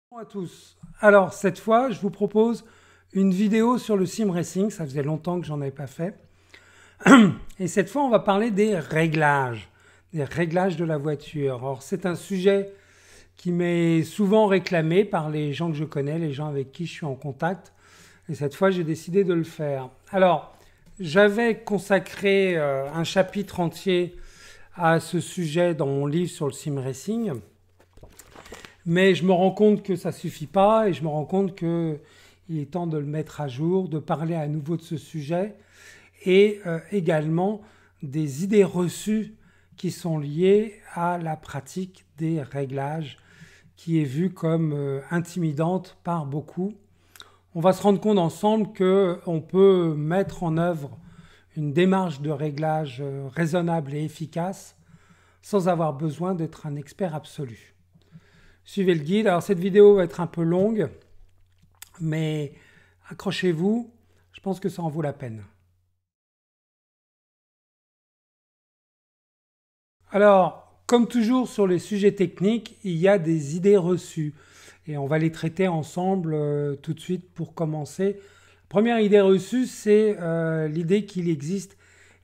Bonjour à tous. Alors cette fois, je vous propose une vidéo sur le sim racing. Ça faisait longtemps que j'en avais pas fait. Et cette fois, on va parler des réglages de la voiture. Alors c'est un sujet qui m'est souvent réclamé par les gens que je connais, les gens avec qui je suis en contact. Et cette fois, j'ai décidé de le faire. Alors, j'avais consacré un chapitre entier à ce sujet dans mon livre sur le sim racing. Mais je me rends compte que ça ne suffit pas et je me rends compte qu'il est temps de le mettre à jour, de parler à nouveau de ce sujet et également des idées reçues qui sont liées à la pratique des réglages qui est vue comme intimidante par beaucoup. On va se rendre compte ensemble qu'on peut mettre en œuvre une démarche de réglage raisonnable et efficace sans avoir besoin d'être un expert absolu. Suivez le guide. Alors cette vidéo va être un peu longue, mais accrochez-vous, je pense que ça en vaut la peine. Alors, comme toujours sur les sujets techniques, il y a des idées reçues. Et on va les traiter ensemble tout de suite pour commencer. Première idée reçue, c'est l'idée qu'il existe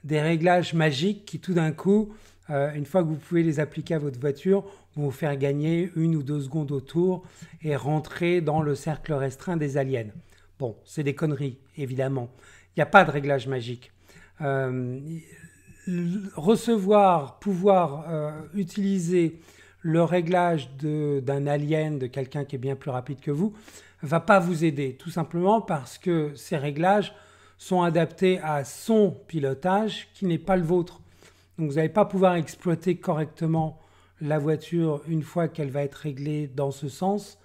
des réglages magiques qui tout d'un coup, une fois que vous pouvez les appliquer à votre voiture, vont vous faire gagner 1 ou 2 secondes au tour et rentrer dans le cercle restreint des aliens. Bon, c'est des conneries, évidemment. Il n'y a pas de réglage magique. Euh, pouvoir utiliser le réglage d'un alien, de quelqu'un qui est bien plus rapide que vous, va pas vous aider. Tout simplement parce que ces réglages sont adaptés à son pilotage qui n'est pas le vôtre. Donc vous n'allez pas pouvoir exploiter correctement la voiture une fois qu'elle va être réglée dans ce sens.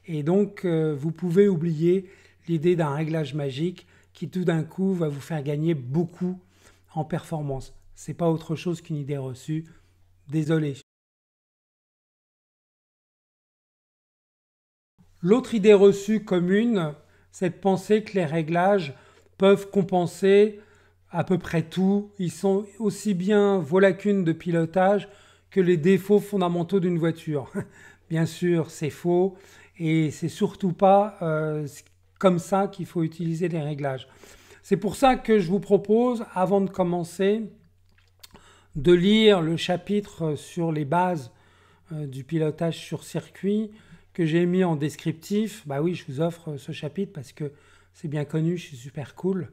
Et donc vous pouvez oublier l'idée d'un réglage magique qui tout d'un coup va vous faire gagner beaucoup en performance. C'est pas autre chose qu'une idée reçue. Désolé. L'autre idée reçue commune, c'est de penser que les réglages peuvent compenser à peu près tout. Ils sont aussi bien vos lacunes de pilotage que les défauts fondamentaux d'une voiture. Bien sûr, c'est faux et c'est surtout pas comme ça qu'il faut utiliser les réglages. C'est pour ça que je vous propose, avant de commencer, de lire le chapitre sur les bases du pilotage sur circuit que j'ai mis en descriptif. Bah oui, je vous offre ce chapitre parce que c'est bien connu, je suis super cool.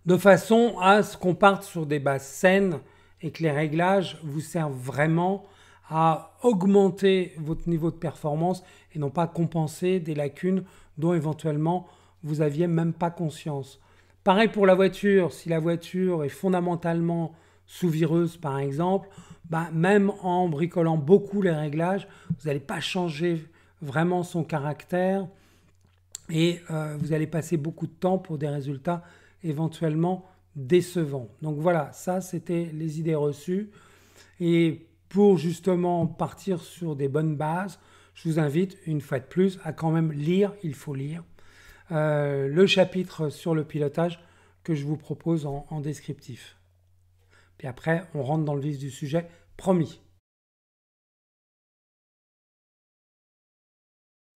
De façon à ce qu'on parte sur des bases saines et que les réglages vous servent vraiment à augmenter votre niveau de performance et non pas compenser des lacunes dont éventuellement vous aviez même pas conscience. Pareil pour la voiture, si la voiture est fondamentalement sous-vireuse par exemple, bah même en bricolant beaucoup les réglages, vous n'allez pas changer vraiment son caractère et vous allez passer beaucoup de temps pour des résultats éventuellement décevants. Donc voilà, ça c'était les idées reçues. Et pour justement partir sur des bonnes bases, je vous invite une fois de plus à quand même lire, il faut lire, le chapitre sur le pilotage que je vous propose en descriptif. Puis après, on rentre dans le vif du sujet, promis.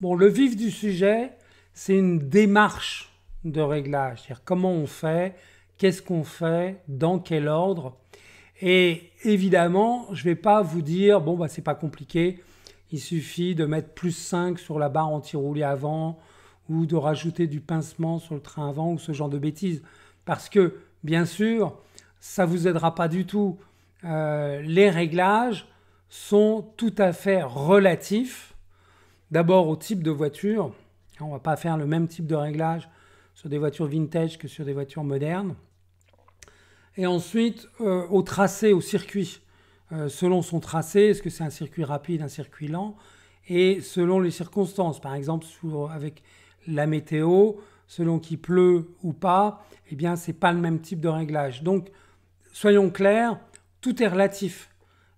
Bon, le vif du sujet, c'est une démarche de réglage, c'est-à-dire comment on fait, qu'est-ce qu'on fait, dans quel ordre. Et évidemment, je ne vais pas vous dire, bon, bah, c'est pas compliqué, il suffit de mettre plus 5 sur la barre anti-roulis avant ou de rajouter du pincement sur le train avant ou ce genre de bêtises. Parce que, bien sûr, ça ne vous aidera pas du tout. Les réglages sont tout à fait relatifs. D'abord au type de voiture. On ne va pas faire le même type de réglage sur des voitures vintage que sur des voitures modernes. Et ensuite, au tracé, au circuit. Selon son tracé, est-ce que c'est un circuit rapide, un circuit lent? Et selon les circonstances, par exemple avec la météo, selon qu'il pleut ou pas, eh bien, ce n'est pas le même type de réglage. Donc, soyons clairs, tout est relatif.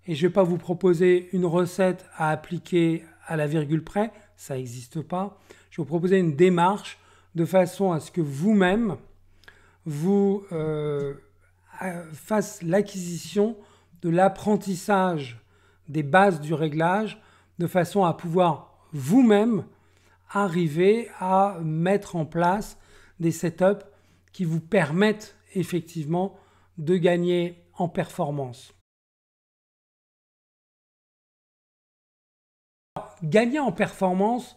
Et je ne vais pas vous proposer une recette à appliquer à la virgule près, ça n'existe pas. Je vais vous proposer une démarche de façon à ce que vous-même, vous fassiez l'acquisition de l'apprentissage des bases du réglage, de façon à pouvoir vous-même arriver à mettre en place des setups qui vous permettent effectivement de gagner en performance. Gagner en performance,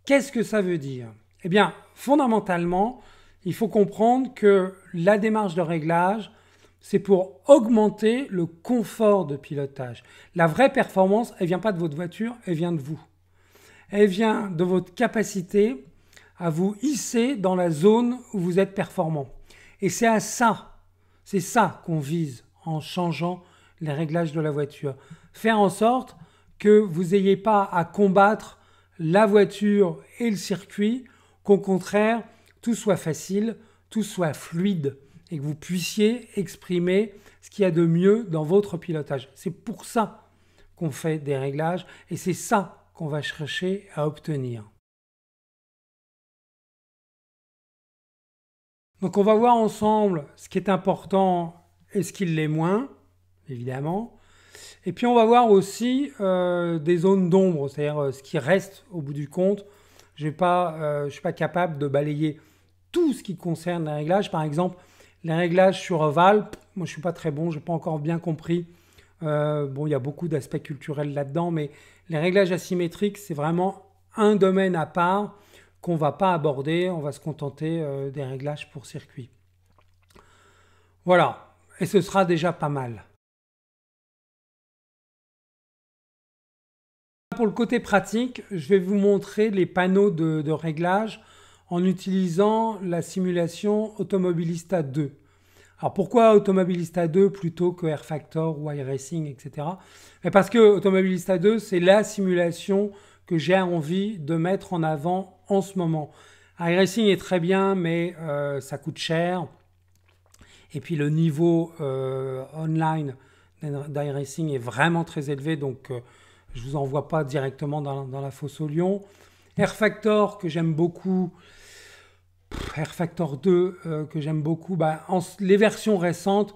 qu'est-ce que ça veut dire? Eh bien, fondamentalement, il faut comprendre que la démarche de réglage, c'est pour augmenter le confort de pilotage. La vraie performance, elle ne vient pas de votre voiture, elle vient de vous. Elle vient de votre capacité à vous hisser dans la zone où vous êtes performant. Et c'est ça qu'on vise en changeant les réglages de la voiture. Faire en sorte que vous n'ayez pas à combattre la voiture et le circuit, qu'au contraire, tout soit facile, tout soit fluide et que vous puissiez exprimer ce qu'il y a de mieux dans votre pilotage. C'est pour ça qu'on fait des réglages et c'est ça qu'on va chercher à obtenir. Donc on va voir ensemble ce qui est important et ce qui l'est moins, évidemment. Et puis on va voir aussi des zones d'ombre, c'est-à-dire ce qui reste au bout du compte. Je ne suis pas capable de balayer tout ce qui concerne les réglages. Par exemple, les réglages sur ovale, moi je ne suis pas très bon, je n'ai pas encore bien compris. Bon, il y a beaucoup d'aspects culturels là-dedans, mais les réglages asymétriques, c'est vraiment un domaine à part qu'on ne va pas aborder. On va se contenter des réglages pour circuit. Voilà, et ce sera déjà pas mal. Pour le côté pratique, je vais vous montrer les panneaux de réglage en utilisant la simulation Automobilista 2. Alors pourquoi Automobilista 2 plutôt que Airfactor ou iRacing, etc. Parce que Automobilista 2, c'est la simulation que j'ai envie de mettre en avant en ce moment. iRacing est très bien, mais ça coûte cher. Et puis le niveau online d'iRacing est vraiment très élevé, donc je ne vous envoie pas directement dans la fosse au lion. Airfactor que j'aime beaucoup, Airfactor 2 que j'aime beaucoup, les versions récentes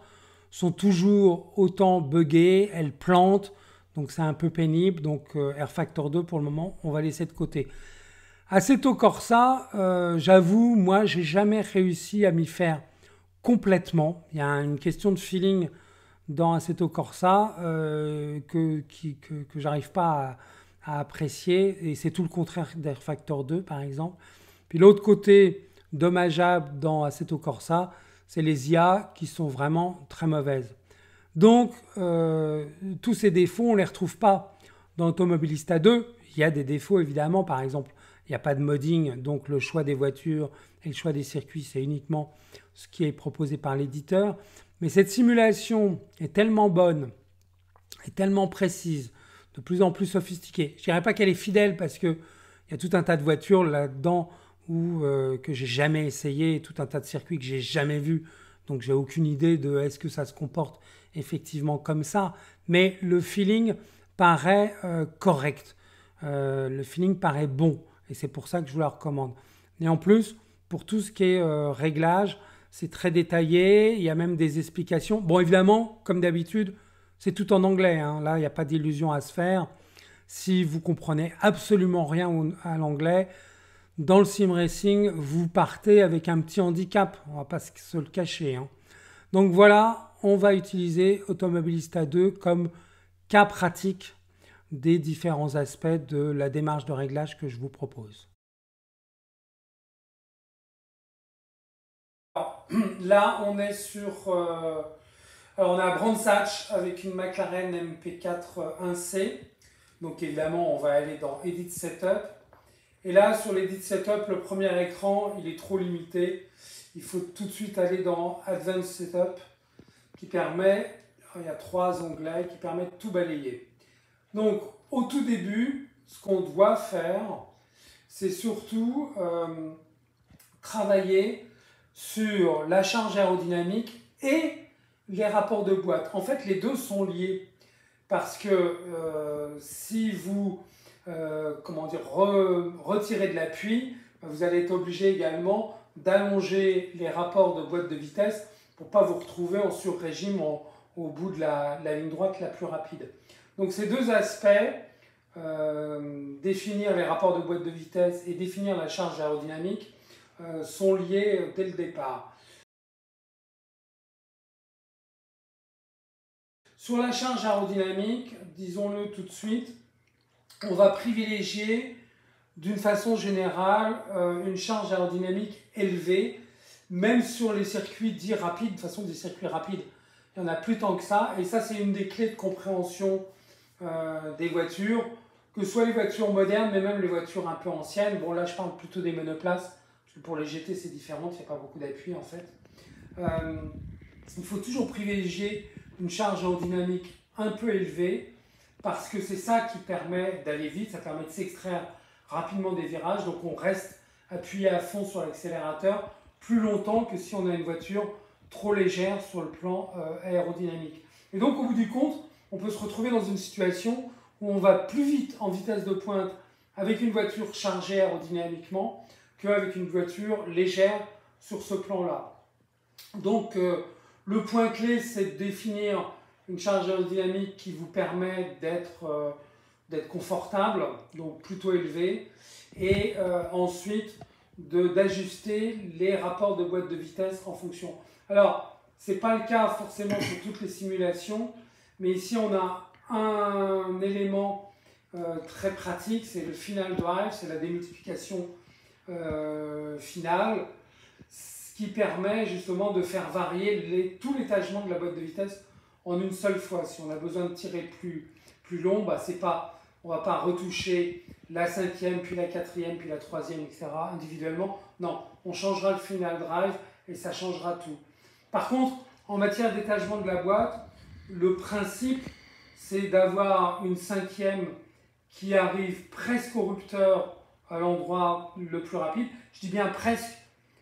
sont toujours autant buggées, elles plantent, donc c'est un peu pénible. Donc Airfactor 2 pour le moment, on va laisser de côté. Assetto Corsa, j'avoue, moi j'ai jamais réussi à m'y faire complètement. Il y a une question de feeling dans Assetto Corsa que j'arrive pas à apprécier, et c'est tout le contraire d'Airfactor 2 par exemple. Puis l'autre côté dommageable dans Assetto Corsa, c'est les IA qui sont vraiment très mauvaises. Donc tous ces défauts, on ne les retrouve pas dans Automobilista 2. Il y a des défauts évidemment, par exemple, il n'y a pas de modding, donc le choix des voitures et le choix des circuits, c'est uniquement ce qui est proposé par l'éditeur. Mais cette simulation est tellement bonne, est tellement précise, de plus en plus sophistiquée. Je ne dirais pas qu'elle est fidèle parce qu'il y a tout un tas de voitures là-dedans que j'ai jamais essayé, tout un tas de circuits que j'ai jamais vus. Donc j'ai aucune idée de est-ce que ça se comporte effectivement comme ça. Mais le feeling paraît correct. Le feeling paraît bon. Et c'est pour ça que je vous la recommande. Et en plus, pour tout ce qui est réglage, c'est très détaillé. Il y a même des explications. Bon, évidemment, comme d'habitude, c'est tout en anglais. Hein. Là, il n'y a pas d'illusion à se faire. Si vous comprenez absolument rien à l'anglais, dans le sim racing, vous partez avec un petit handicap. On ne va pas se le cacher. Hein. Donc voilà, on va utiliser Automobilista 2 comme cas pratique des différents aspects de la démarche de réglage que je vous propose. Alors, là, on est sur... alors, on a Brands Hatch avec une McLaren MP4 1C. Donc évidemment, on va aller dans Edit Setup. Et là, sur l'Edit Setup, le premier écran, il est trop limité. Il faut tout de suite aller dans Advanced Setup, qui permet... Il y a 3 onglets qui permettent de tout balayer. Donc, au tout début, ce qu'on doit faire, c'est surtout travailler sur la charge aérodynamique et les rapports de boîte. En fait, les deux sont liés parce que si vous retirez de l'appui, vous allez être obligé également d'allonger les rapports de boîte de vitesse pour ne pas vous retrouver en sur-régime au bout de la ligne droite la plus rapide. Donc ces deux aspects, définir les rapports de boîte de vitesse et définir la charge aérodynamique, sont liés dès le départ. Sur la charge aérodynamique, disons-le tout de suite, on va privilégier d'une façon générale une charge aérodynamique élevée, même sur les circuits dits rapides. De toute façon, des circuits rapides, il n'y en a plus tant que ça. Et ça, c'est une des clés de compréhension des voitures, que ce soit les voitures modernes, mais même les voitures un peu anciennes. Bon, là, je parle plutôt des monoplaces, parce que pour les GT, c'est différent, il n'y a pas beaucoup d'appui, en fait. Il faut toujours privilégier une charge aérodynamique un peu élevée, parce que c'est ça qui permet d'aller vite, ça permet de s'extraire rapidement des virages, donc on reste appuyé à fond sur l'accélérateur plus longtemps que si on a une voiture trop légère sur le plan aérodynamique. Et donc au bout du compte, on peut se retrouver dans une situation où on va plus vite en vitesse de pointe avec une voiture chargée aérodynamiquement qu'avec une voiture légère sur ce plan-là. Donc le point clé, c'est de définir une charge aérodynamique qui vous permet d'être confortable, donc plutôt élevé, et ensuite d'ajuster les rapports de boîte de vitesse en fonction. Alors, ce n'est pas le cas forcément sur toutes les simulations, mais ici on a un élément très pratique, c'est le final drive, c'est la démultiplication finale, ce qui permet justement de faire varier tout l'étagement de la boîte de vitesse en une seule fois. Si on a besoin de tirer plus long, bah on ne va pas retoucher la 5e, puis la 4e, puis la 3e, etc. individuellement. Non, on changera le final drive et ça changera tout. Par contre, en matière d'étagement de la boîte, le principe, c'est d'avoir une 5e qui arrive presque au rupteur à l'endroit le plus rapide. Je dis bien presque,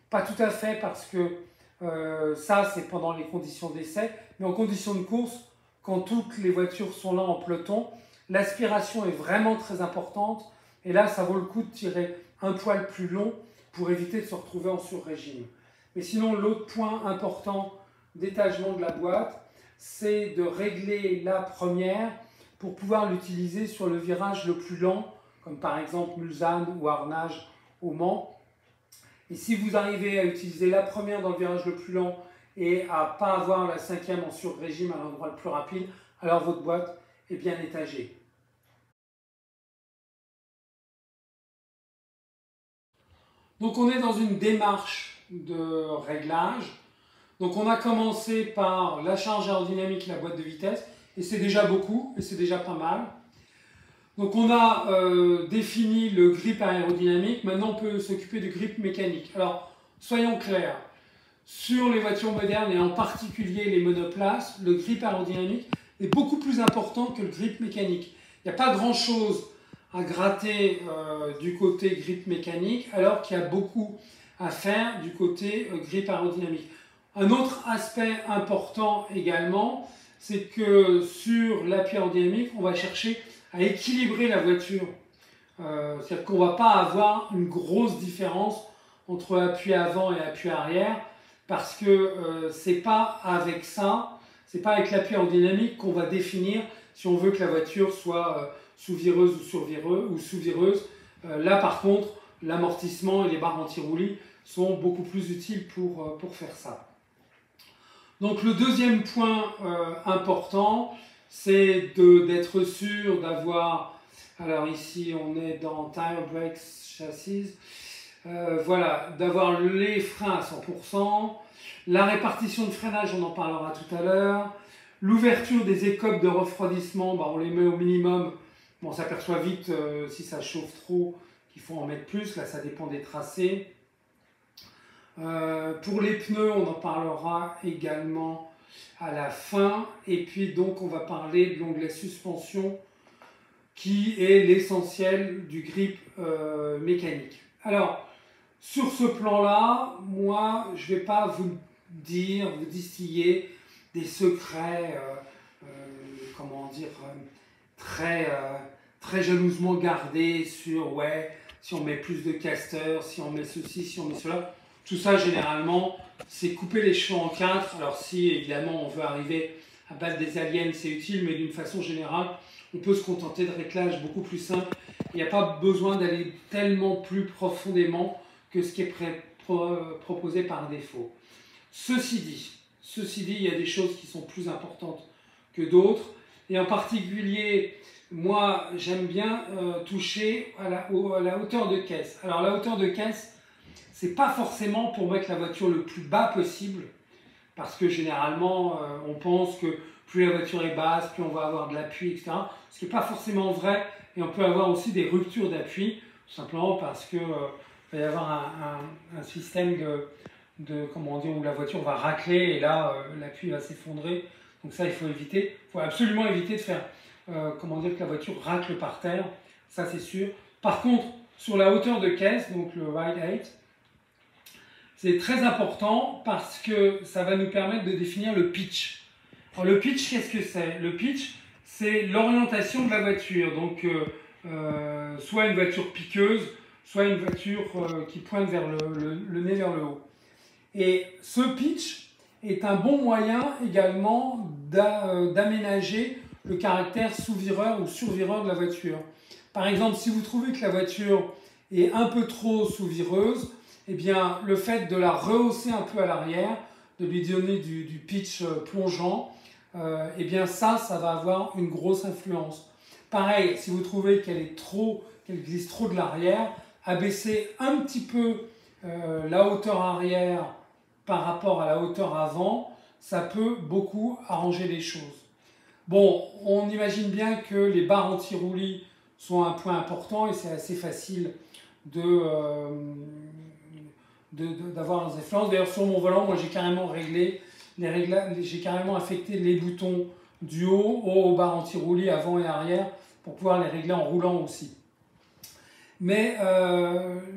pas tout à fait, parce que ça, c'est pendant les conditions d'essai, mais en conditions de course, quand toutes les voitures sont là en peloton, l'aspiration est vraiment très importante, et là, ça vaut le coup de tirer un poil plus long pour éviter de se retrouver en sur-régime. Mais sinon, l'autre point important d'étagement de la boîte, c'est de régler la première pour pouvoir l'utiliser sur le virage le plus lent, comme par exemple Mulsanne ou Arnage au Mans. Et si vous arrivez à utiliser la première dans le virage le plus lent et à ne pas avoir la 5e en sur-régime à l'endroit le plus rapide, alors votre boîte est bien étagée. Donc on est dans une démarche de réglage. Donc on a commencé par la charge aérodynamique et la boîte de vitesse, et c'est déjà beaucoup, et c'est déjà pas mal. Donc on a défini le grip aérodynamique, maintenant on peut s'occuper du grip mécanique. Alors soyons clairs, sur les voitures modernes et en particulier les monoplaces, le grip aérodynamique est beaucoup plus important que le grip mécanique. Il n'y a pas grand chose à gratter du côté grip mécanique, alors qu'il y a beaucoup à faire du côté grip aérodynamique. Un autre aspect important également, c'est que sur l'appui aérodynamique, on va chercher à équilibrer la voiture. C'est-à-dire qu'on ne va pas avoir une grosse différence entre appui avant et appui arrière, parce que c'est pas avec ça, c'est pas avec l'appui aérodynamique qu'on va définir si on veut que la voiture soit sous-vireuse ou sous-vireuse. Là par contre, l'amortissement et les barres anti-roulis sont beaucoup plus utiles pour faire ça. Donc le deuxième point important, c'est d'être sûr d'avoir, alors ici on est dans Tire Brakes Chassis, voilà, d'avoir les freins à 100%, la répartition de freinage, on en parlera tout à l'heure, l'ouverture des écopes de refroidissement, bah, on les met au minimum, bon, on s'aperçoit vite si ça chauffe trop qu'il faut en mettre plus, là ça dépend des tracés. Pour les pneus, on en parlera également à la fin, et puis donc on va parler de l'onglet suspension qui est l'essentiel du grip mécanique. Alors, sur ce plan-là, moi, je ne vais pas vous distiller des secrets, comment dire, très jalousement gardés sur, ouais, si on met plus de caster, si on met ceci, si on met cela. Tout ça, généralement, c'est couper les cheveux en 4. Alors si, évidemment, on veut arriver à battre des aliens, c'est utile, mais d'une façon générale, on peut se contenter de réglages beaucoup plus simples. Il n'y a pas besoin d'aller tellement plus profondément que ce qui est proposé par défaut. Ceci dit, il y a des choses qui sont plus importantes que d'autres. Et en particulier, moi, j'aime bien toucher à la hauteur de caisse. Alors, la hauteur de caisse, c'est pas forcément pour mettre la voiture le plus bas possible, parce que généralement, on pense que plus la voiture est basse, plus on va avoir de l'appui, etc. Ce qui n'est pas forcément vrai, et on peut avoir aussi des ruptures d'appui, tout simplement parce que va y avoir un système comment dire, où la voiture va racler, et là, l'appui va s'effondrer. Donc ça, il faut éviter. Il faut absolument éviter de faire, comment dire, que la voiture racle par terre, ça c'est sûr. Par contre, sur la hauteur de caisse, donc le ride height, c'est très important parce que ça va nous permettre de définir le pitch. Alors le pitch, qu'est-ce que c'est? Le pitch, c'est l'orientation de la voiture. Donc, soit une voiture piqueuse, soit une voiture qui pointe vers le nez vers le haut. Et ce pitch est un bon moyen également d'aménager le caractère sous-vireur ou survireur de la voiture. Par exemple, si vous trouvez que la voiture est un peu trop sous-vireuse, eh bien, le fait de la rehausser un peu à l'arrière, de lui donner du pitch plongeant, eh bien ça va avoir une grosse influence. Pareil, si vous trouvez qu'elle glisse trop de l'arrière, abaisser un petit peu la hauteur arrière par rapport à la hauteur avant, ça peut beaucoup arranger les choses. Bon, on imagine bien que les barres anti-roulis sont un point important et c'est assez facile d'avoir des influences. D'ailleurs, sur mon volant, moi j'ai carrément réglé j'ai carrément affecté les boutons du haut aux barres anti-roulis avant et arrière pour pouvoir les régler en roulant aussi. Mais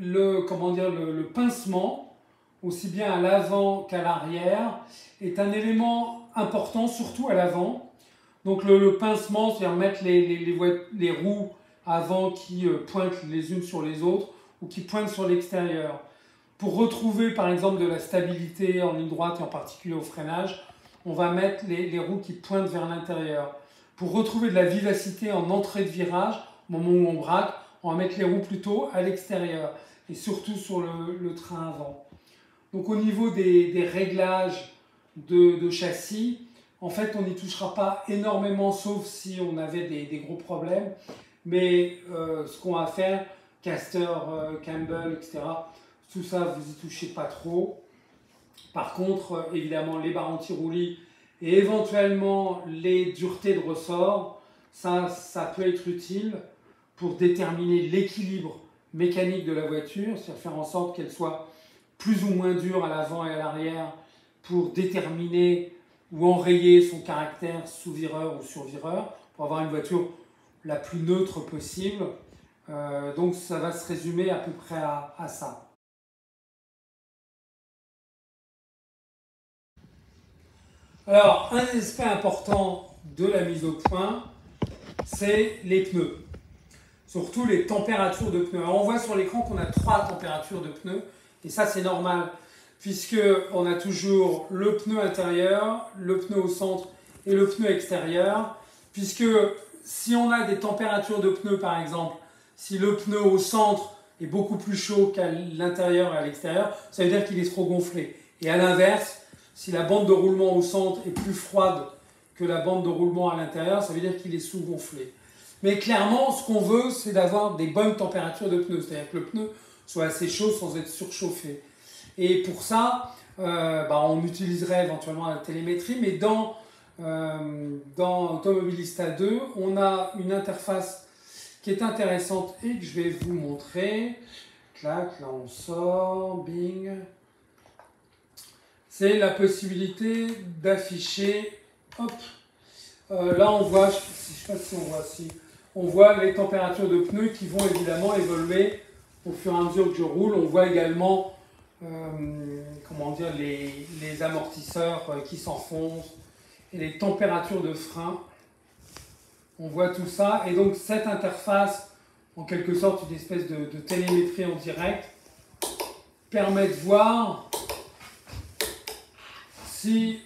le pincement, aussi bien à l'avant qu'à l'arrière, est un élément important, surtout à l'avant. Donc le pincement, c'est-à-dire mettre les roues avant qui pointent les unes sur les autres ou qui pointent sur l'extérieur. Pour retrouver par exemple de la stabilité en ligne droite et en particulier au freinage, on va mettre les roues qui pointent vers l'intérieur. Pour retrouver de la vivacité en entrée de virage, au moment où on braque, on va mettre les roues plutôt à l'extérieur et surtout sur le train avant. Donc au niveau des réglages de châssis, en fait on n'y touchera pas énormément sauf si on avait des gros problèmes. Mais ce qu'on va faire, Caster, Campbell, etc., tout ça vous y touchez pas trop. Par contre, évidemment les barres anti-roulis et éventuellement les duretés de ressort, ça peut être utile pour déterminer l'équilibre mécanique de la voiture, c'est-à-dire faire en sorte qu'elle soit plus ou moins dure à l'avant et à l'arrière pour déterminer ou enrayer son caractère sous-vireur ou survireur, pour avoir une voiture la plus neutre possible. Donc ça va se résumer à peu près à ça. Alors, un aspect important de la mise au point, c'est les pneus. Surtout les températures de pneus. Alors, on voit sur l'écran qu'on a 3 températures de pneus, et ça c'est normal, puisqu'on a toujours le pneu intérieur, le pneu au centre et le pneu extérieur, puisque si on a des températures de pneus par exemple, si le pneu au centre est beaucoup plus chaud qu'à l'intérieur et à l'extérieur, ça veut dire qu'il est trop gonflé. Et à l'inverse, si la bande de roulement au centre est plus froide que la bande de roulement à l'intérieur, ça veut dire qu'il est sous-gonflé. Mais clairement, ce qu'on veut, c'est d'avoir des bonnes températures de pneus, c'est-à-dire que le pneu soit assez chaud sans être surchauffé. Et pour ça, on utiliserait éventuellement la télémétrie, mais dans Automobilista 2, on a une interface qui est intéressante et que je vais vous montrer. Clac, là on sort, bing. C'est la possibilité d'afficher, hop, là on voit, je ne sais pas si on voit, on voit les températures de pneus qui vont évidemment évoluer au fur et à mesure que je roule. On voit également les amortisseurs qui s'enfoncent et les températures de frein. On voit tout ça et donc cette interface en quelque sorte une espèce de télémétrie en direct, permet de voir si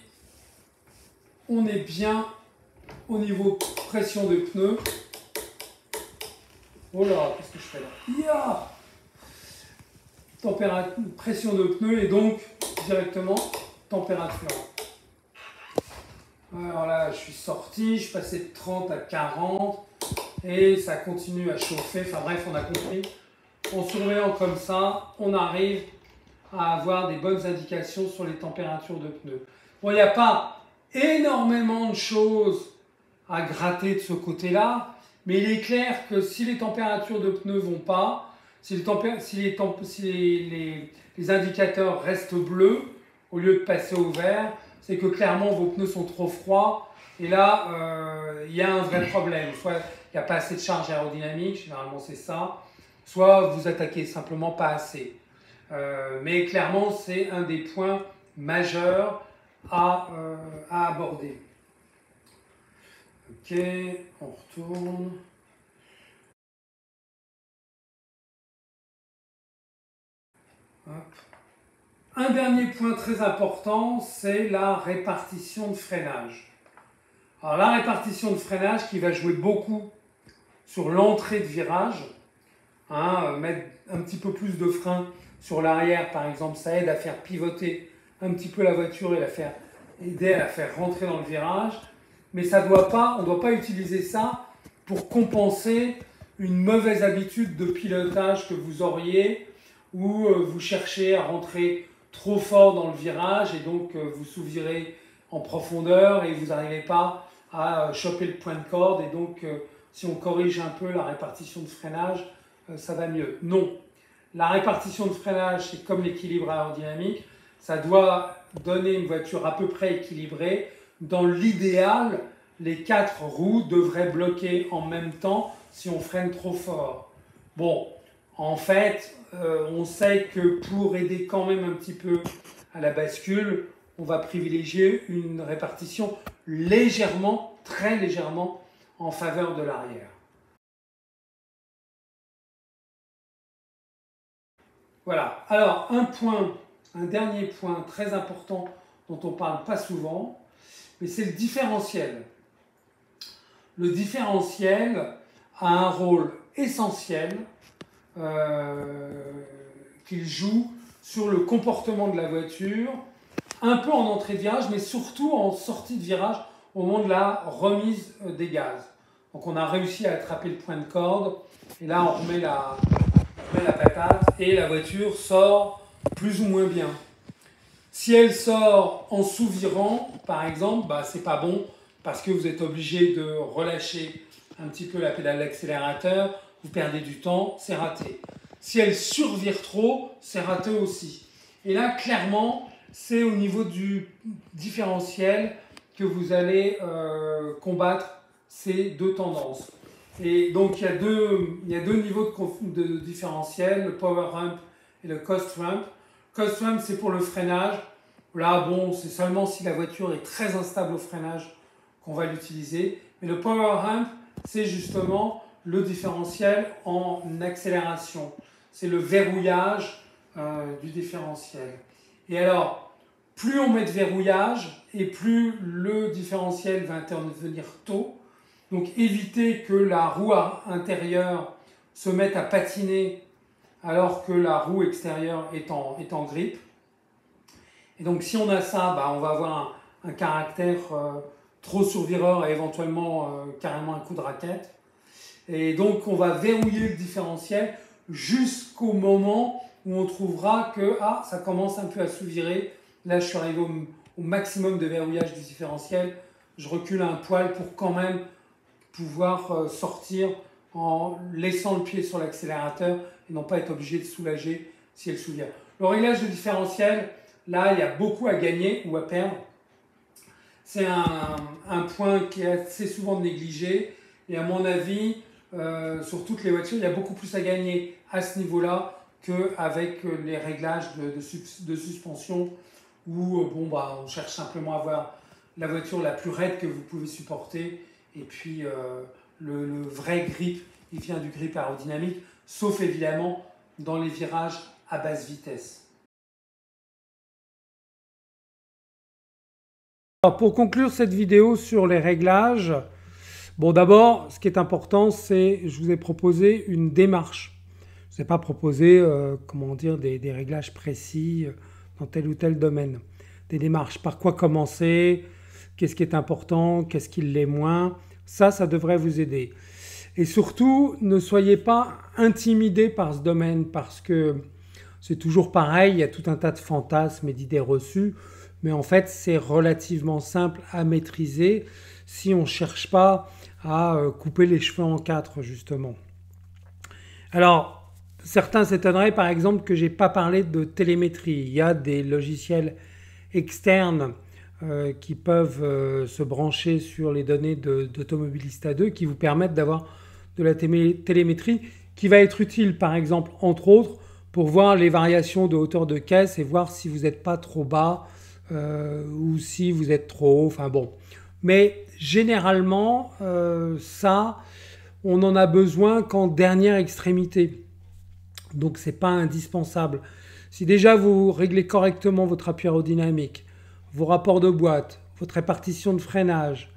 on est bien au niveau pression de pneu. Oh là, qu'est-ce que je fais là? Yeah, température, pression de pneu et donc directement température. Alors là, je suis sorti, je suis passé de 30 à 40 et ça continue à chauffer. Enfin bref, on a compris. En surveillant comme ça, on arrive à avoir des bonnes indications sur les températures de pneus. Bon, il n'y a pas énormément de choses à gratter de ce côté-là, mais il est clair que si les températures de pneus ne vont pas, si les indicateurs restent bleus au lieu de passer au vert, c'est que clairement vos pneus sont trop froids et là il y a un vrai problème. Soit il n'y a pas assez de charge aérodynamique, généralement c'est ça, soit vous attaquez simplement pas assez. Mais clairement c'est un des points majeurs à aborder. Ok, on retourne. Hop. Un dernier point très important, c'est la répartition de freinage. Alors la répartition de freinage qui va jouer beaucoup sur l'entrée de virage, mettre un petit peu plus de frein sur l'arrière par exemple, ça aide à faire pivoter un petit peu la voiture et aider à la faire rentrer dans le virage. Mais on ne doit pas utiliser ça pour compenser une mauvaise habitude de pilotage que vous auriez où vous cherchez à rentrer trop fort dans le virage et donc vous sous-virez en profondeur et vous n'arrivez pas à choper le point de corde et donc si on corrige un peu la répartition de freinage, ça va mieux. Non, la répartition de freinage c'est comme l'équilibre aérodynamique, ça doit donner une voiture à peu près équilibrée. Dans l'idéal, les 4 roues devraient bloquer en même temps si on freine trop fort. Bon, en fait, on sait que pour aider quand même un petit peu à la bascule, on va privilégier une répartition légèrement, très légèrement en faveur de l'arrière. Voilà. Alors, un dernier point très important dont on ne parle pas souvent, mais c'est le différentiel. Le différentiel a un rôle essentiel qu'il joue sur le comportement de la voiture, un peu en entrée de virage, mais surtout en sortie de virage au moment de la remise des gaz. Donc on a réussi à attraper le point de corde, et là on remet la patate, et la voiture sort plus ou moins bien. Si elle sort en sous-virant, par exemple, c'est pas bon, parce que vous êtes obligé de relâcher un petit peu la pédale d'accélérateur, vous perdez du temps, c'est raté. Si elle survire trop, c'est raté aussi. Et là, clairement, c'est au niveau du différentiel que vous allez combattre ces deux tendances. Et donc, il y a deux niveaux de différentiel, le power ramp et le coast ramp. Coast ramp, c'est pour le freinage. Là, bon, c'est seulement si la voiture est très instable au freinage qu'on va l'utiliser. Mais le power ramp, c'est justement le différentiel en accélération. C'est le verrouillage du différentiel. Et alors, plus on met de verrouillage et plus le différentiel va intervenir tôt. Donc éviter que la roue intérieure se mette à patiner alors que la roue extérieure est en grippe. Et donc si on a ça, on va avoir un caractère trop survireur et éventuellement carrément un coup de raquette. Et donc on va verrouiller le différentiel jusqu'au moment où on trouvera que ça commence un peu à sous-virer. Là je suis arrivé au maximum de verrouillage du différentiel. Je recule un poil pour quand même pouvoir sortir en laissant le pied sur l'accélérateur et non pas être obligé de soulager si elle sous-vire. Le réglage de différentiel, là il y a beaucoup à gagner ou à perdre. C'est un point qui est assez souvent négligé et à mon avis, sur toutes les voitures, il y a beaucoup plus à gagner à ce niveau-là qu'avec les réglages de suspension où on cherche simplement à avoir la voiture la plus raide que vous pouvez supporter et puis le vrai grip il vient du grip aérodynamique, sauf évidemment dans les virages à basse vitesse. Alors pour conclure cette vidéo sur les réglages, bon d'abord ce qui est important c'est je vous ai proposé une démarche. Je ne vous ai pas proposé comment dire, des réglages précis dans tel ou tel domaine. Des démarches, par quoi commencer, qu'est-ce qui est important, qu'est-ce qui l'est moins, ça devrait vous aider. Et surtout ne soyez pas intimidés par ce domaine parce que c'est toujours pareil, il y a tout un tas de fantasmes et d'idées reçues. Mais en fait, c'est relativement simple à maîtriser si on ne cherche pas à couper les cheveux en quatre, justement. Alors, certains s'étonneraient par exemple que je n'ai pas parlé de télémétrie. Il y a des logiciels externes qui peuvent se brancher sur les données d'Automobilista 2 qui vous permettent d'avoir de la télémétrie qui va être utile par exemple, entre autres, pour voir les variations de hauteur de caisse et voir si vous n'êtes pas trop bas ou si vous êtes trop haut, enfin bon. Mais généralement, ça, on en a besoin qu'en dernière extrémité. Donc c'est pas indispensable. Si déjà vous réglez correctement votre appui aérodynamique, vos rapports de boîte, votre répartition de freinage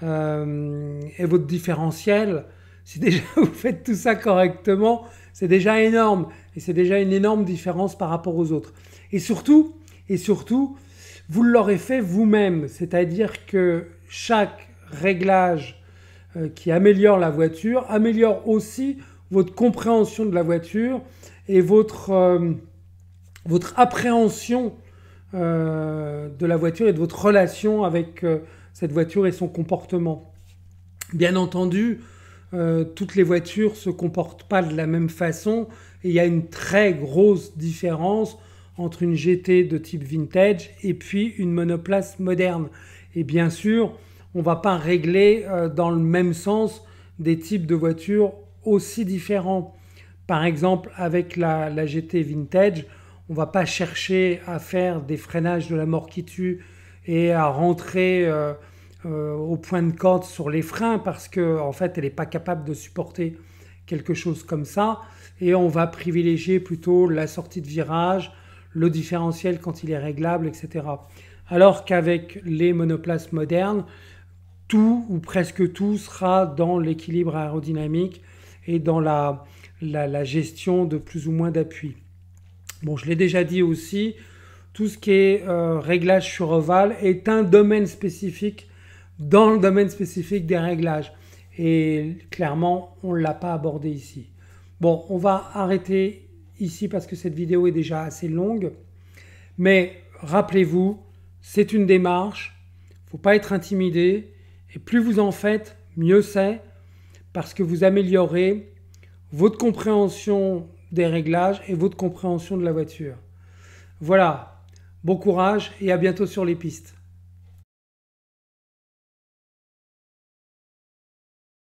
et votre différentiel, si déjà vous faites tout ça correctement, c'est déjà énorme. Et c'est déjà une énorme différence par rapport aux autres. Et surtout, vous l'aurez fait vous-même. C'est-à-dire que chaque réglage qui améliore la voiture améliore aussi votre compréhension de la voiture et votre appréhension de la voiture et de votre relation avec cette voiture et son comportement. Bien entendu, toutes les voitures ne se comportent pas de la même façon et il y a une très grosse différence entre une GT de type vintage et puis une monoplace moderne. Et bien sûr, on ne va pas régler dans le même sens des types de voitures aussi différents. Par exemple, avec la GT vintage, on ne va pas chercher à faire des freinages de la mort qui tue et à rentrer au point de corde sur les freins parce qu'en fait, elle n'est pas capable de supporter quelque chose comme ça. Et on va privilégier plutôt la sortie de virage, le différentiel quand il est réglable, etc. Alors qu'avec les monoplaces modernes, tout ou presque tout sera dans l'équilibre aérodynamique et dans la gestion de plus ou moins d'appui. Bon, je l'ai déjà dit aussi, tout ce qui est réglage sur ovale est un domaine spécifique dans le domaine spécifique des réglages. Et clairement, on ne l'a pas abordé ici. Bon, on va arrêter ici parce que cette vidéo est déjà assez longue. Mais rappelez-vous, c'est une démarche, il ne faut pas être intimidé. Et plus vous en faites, mieux c'est parce que vous améliorez votre compréhension des réglages et votre compréhension de la voiture. Voilà, bon courage et à bientôt sur les pistes.